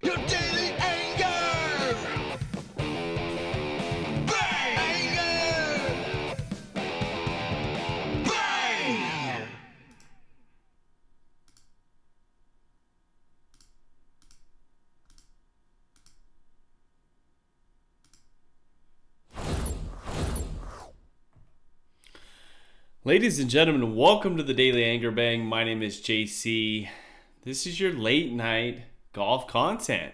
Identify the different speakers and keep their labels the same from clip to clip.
Speaker 1: Your daily anger. Bang! Anger. Bang!
Speaker 2: Ladies and gentlemen, welcome to the Daily Anger Bang. My name is JC. This is your late night golf content.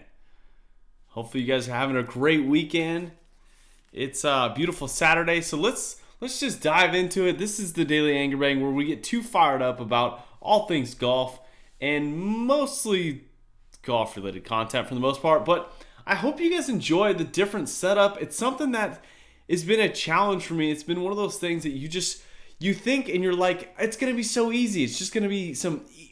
Speaker 2: Hopefully you guys are having a great weekend. It's a beautiful Saturday, so let's just dive into it. This is the Daily Anger Bang, where we get too fired up about all things golf and mostly golf-related content for the most part. But I hope you guys enjoy the different setup. It's something that has been a challenge for me. It's been one of those things that you think and you're like, it's going to be so easy. It's just going to be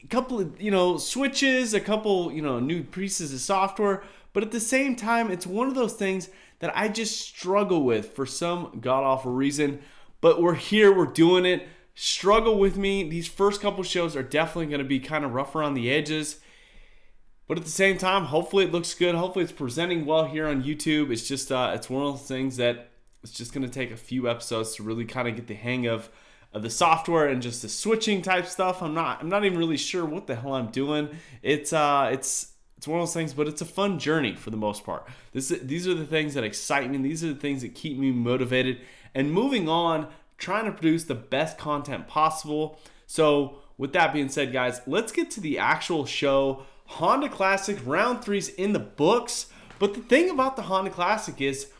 Speaker 2: a couple of, switches, a couple, new pieces of software. But at the same time, it's one of those things that I just struggle with for some god-awful reason. But we're here, we're doing it. Struggle with me. These first couple shows are definitely going to be kind of rough around the edges. But at the same time, hopefully it looks good. Hopefully it's presenting well here on YouTube. It's just, it's one of those things that it's just going to take a few episodes to really kind of get the hang of the software and just the switching type stuff. I'm not even really sure what the hell I'm doing. It's one of those things, but it's a fun journey for the most part. These are the things that excite me. These are the things that keep me motivated and moving on, trying to produce the best content possible. So with that being said, guys, let's get to the actual show. Honda Classic Round 3's in the books. But the thing about the Honda Classic is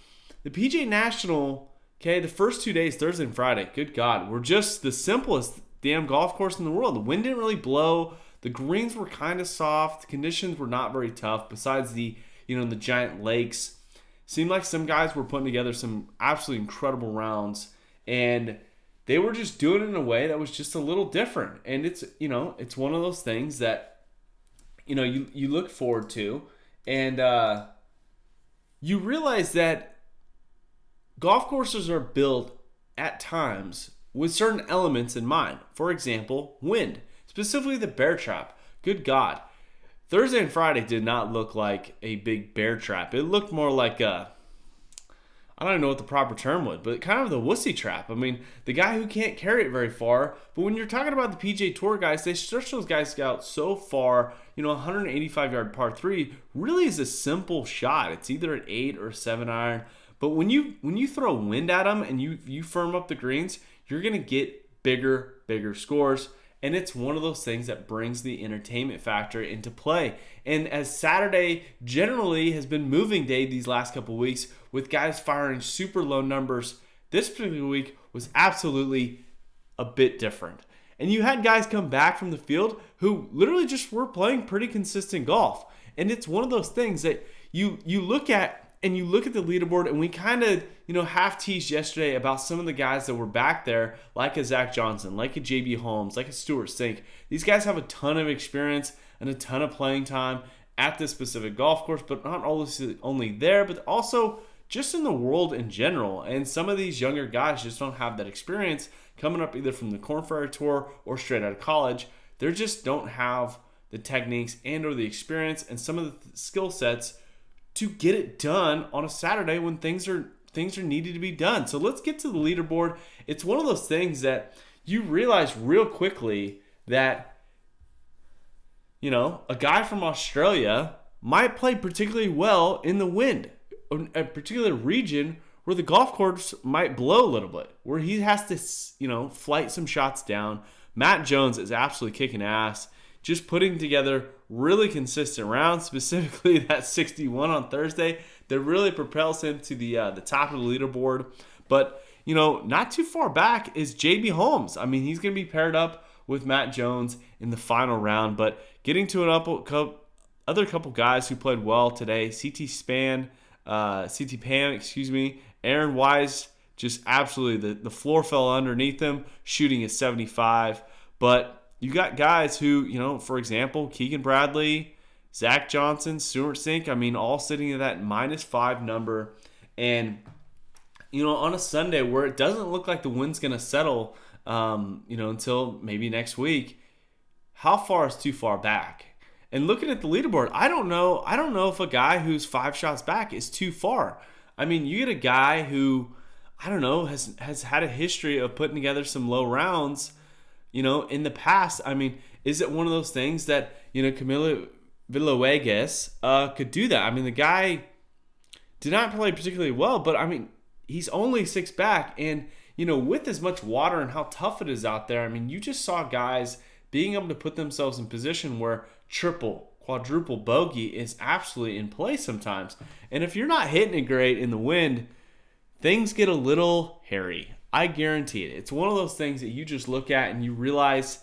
Speaker 2: the PGA National, okay, the first 2 days, Thursday and Friday, good God, were just the simplest damn golf course in the world. The wind didn't really blow. The greens were kind of soft. The conditions were not very tough besides the giant lakes. Seemed like some guys were putting together some absolutely incredible rounds, and they were just doing it in a way that was just a little different. And it's one of those things that you look forward to, and you realize that golf courses are built at times with certain elements in mind. For example, wind, specifically the bear trap. Good God. Thursday and Friday did not look like a big bear trap. It looked more like I don't even know what the proper term would, but kind of the wussy trap. I mean, the guy who can't carry it very far. But when you're talking about the PGA Tour guys, they stretch those guys out so far. 185-yard par 3 really is a simple shot. It's either an 8 or a 7 iron. But when you throw wind at them and you firm up the greens, you're going to get bigger scores. And it's one of those things that brings the entertainment factor into play. And as Saturday generally has been moving day these last couple weeks with guys firing super low numbers, this particular week was absolutely a bit different. And you had guys come back from the field who literally just were playing pretty consistent golf. And it's one of those things that you look at, and you look at the leaderboard, and we kind of, half teased yesterday about some of the guys that were back there, like a Zach Johnson, like a JB Holmes, like a Stuart Sink. These guys have a ton of experience and a ton of playing time at this specific golf course, but not only there, but also just in the world in general. And some of these younger guys just don't have that experience coming up either from the Korn Ferry Tour or straight out of college. They just don't have the techniques and or the experience and some of the skill sets to get it done on a Saturday when things are needed to be done. So let's get to the leaderboard. It's one of those things that you realize real quickly that, a guy from Australia might play particularly well in the wind, a particular region where the golf course might blow a little bit, where he has to, flight some shots down. Matt Jones is absolutely kicking ass, just putting together really consistent rounds, specifically that 61 on Thursday that really propels him to the top of the leaderboard. But, not too far back is JB Holmes. I mean, he's going to be paired up with Matt Jones in the final round. But getting to other couple guys who played well today, CT Pan, Aaron Wise, just absolutely, the floor fell underneath him, shooting a 75. But you got guys who, for example, Keegan Bradley, Zach Johnson, Stuart Sink, all sitting at that -5 number. And, on a Sunday where it doesn't look like the wind's going to settle, until maybe next week, how far is too far back? And looking at the leaderboard, I don't know if a guy who's 5 shots back is too far. I mean, you get a guy who, I don't know, has had a history of putting together some low rounds, in the past. I mean, is it one of those things that, Camilo Villegas could do that? I mean, the guy did not play particularly well, but I mean, he's only 6 back, and with as much water and how tough it is out there, I mean, you just saw guys being able to put themselves in position where triple, quadruple bogey is absolutely in play sometimes. And if you're not hitting it great in the wind, things get a little hairy. I guarantee it. It's one of those things that you just look at and you realize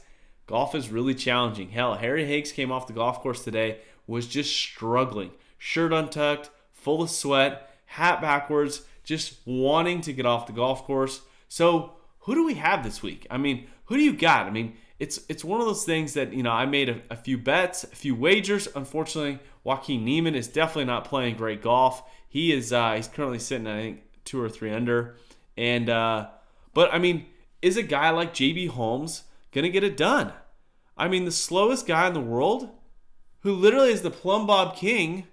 Speaker 2: golf is really challenging. Hell, Harry Higgs came off the golf course today, was just struggling. Shirt untucked, full of sweat, hat backwards, just wanting to get off the golf course. So who do we have this week? I mean, who do you got? I mean, it's one of those things that, I made a few bets, a few wagers. Unfortunately, Joaquin Niemann is definitely not playing great golf. He is he's currently sitting, I think, 2 or 3 under. And but I mean, is a guy like JB Holmes gonna get it done? I mean, the slowest guy in the world, who literally is the plumb bob king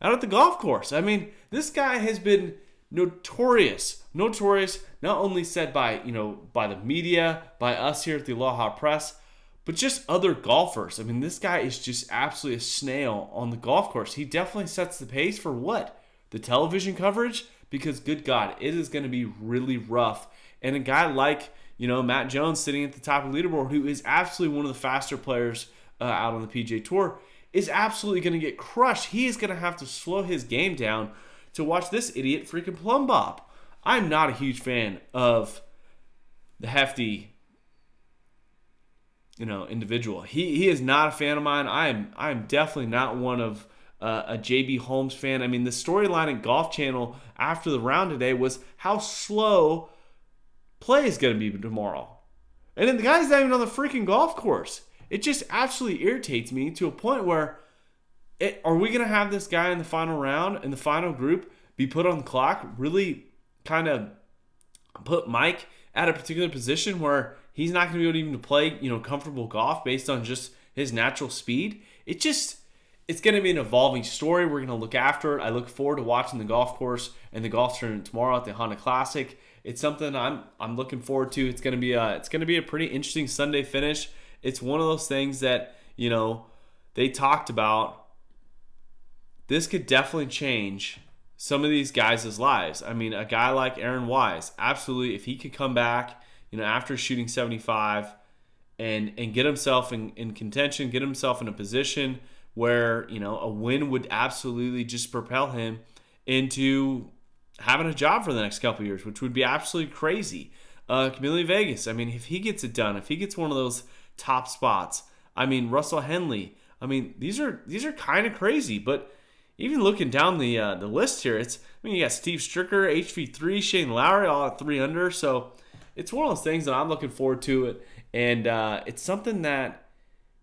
Speaker 2: out at the golf course. I mean, this guy has been notorious, not only said by, by the media, by us here at the Aloha Press, but just other golfers. I mean, this guy is just absolutely a snail on the golf course. He definitely sets the pace for what? The television coverage? Because good God, it is going to be really rough. And a guy like, Matt Jones sitting at the top of the leaderboard, who is absolutely one of the faster players out on the PGA Tour, is absolutely going to get crushed. He is going to have to slow his game down to watch this idiot freaking plumb bob. I'm not a huge fan of the hefty, individual. He is not a fan of mine. I'm definitely not one of a JB Holmes fan. I mean, the storyline at Golf Channel after the round today was how slow play is going to be tomorrow. And then the guy's not even on the freaking golf course. It just absolutely irritates me to a point where, are we going to have this guy in the final round, in the final group, be put on the clock, really kind of put Mike at a particular position where he's not going to be able to even play, comfortable golf based on just his natural speed? It's going to be an evolving story. We're going to look after it. I look forward to watching the golf course and the golf tournament tomorrow at the Honda Classic. It's something I'm looking forward to. It's going to be a pretty interesting Sunday finish. It's one of those things that, they talked about. This could definitely change some of these guys' lives. I mean, a guy like Aaron Wise, absolutely, if he could come back, after shooting 75 and get himself in contention, get himself in a position where, a win would absolutely just propel him into having a job for the next couple of years, which would be absolutely crazy. Camilo Vegas, I mean, if he gets it done, if he gets one of those top spots, I mean, Russell Henley, I mean, these are kind of crazy. But even looking down the list here, you got Steve Stricker, HV3, Shane Lowry, all at 3 under. So it's one of those things that I'm looking forward to it, and it's something that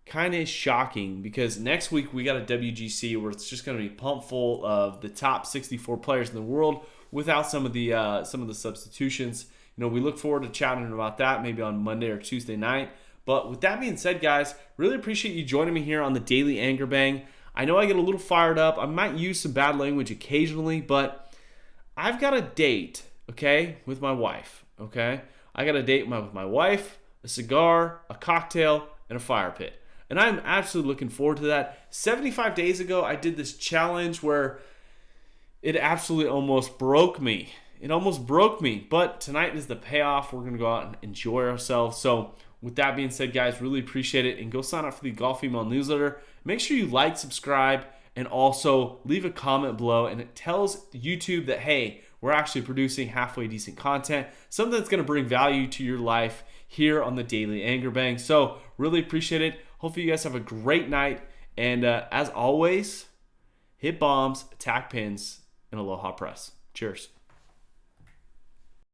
Speaker 2: kind of is shocking because next week we got a WGC where it's just going to be pumped full of the top 64 players in the world without some of the substitutions. We look forward to chatting about that maybe on Monday or Tuesday night. But with that being said, guys, really appreciate you joining me here on the Daily Anger Bang. I know I get a little fired up. I might use some bad language occasionally, but I've got a date, okay, with my wife, okay? I got a date with my wife, a cigar, a cocktail, and a fire pit. And I'm absolutely looking forward to that. 75 days ago, I did this challenge where it absolutely almost broke me. It almost broke me. But tonight is the payoff. We're going to go out and enjoy ourselves. So with that being said, guys, really appreciate it. And go sign up for the Golf Email newsletter. Make sure you like, subscribe, and also leave a comment below. And it tells YouTube that, hey, we're actually producing halfway decent content, something that's going to bring value to your life here on the Daily Anger Bang. So really appreciate it. Hopefully you guys have a great night. And as always, hit bombs, attack pins, and Aloha Press. Cheers.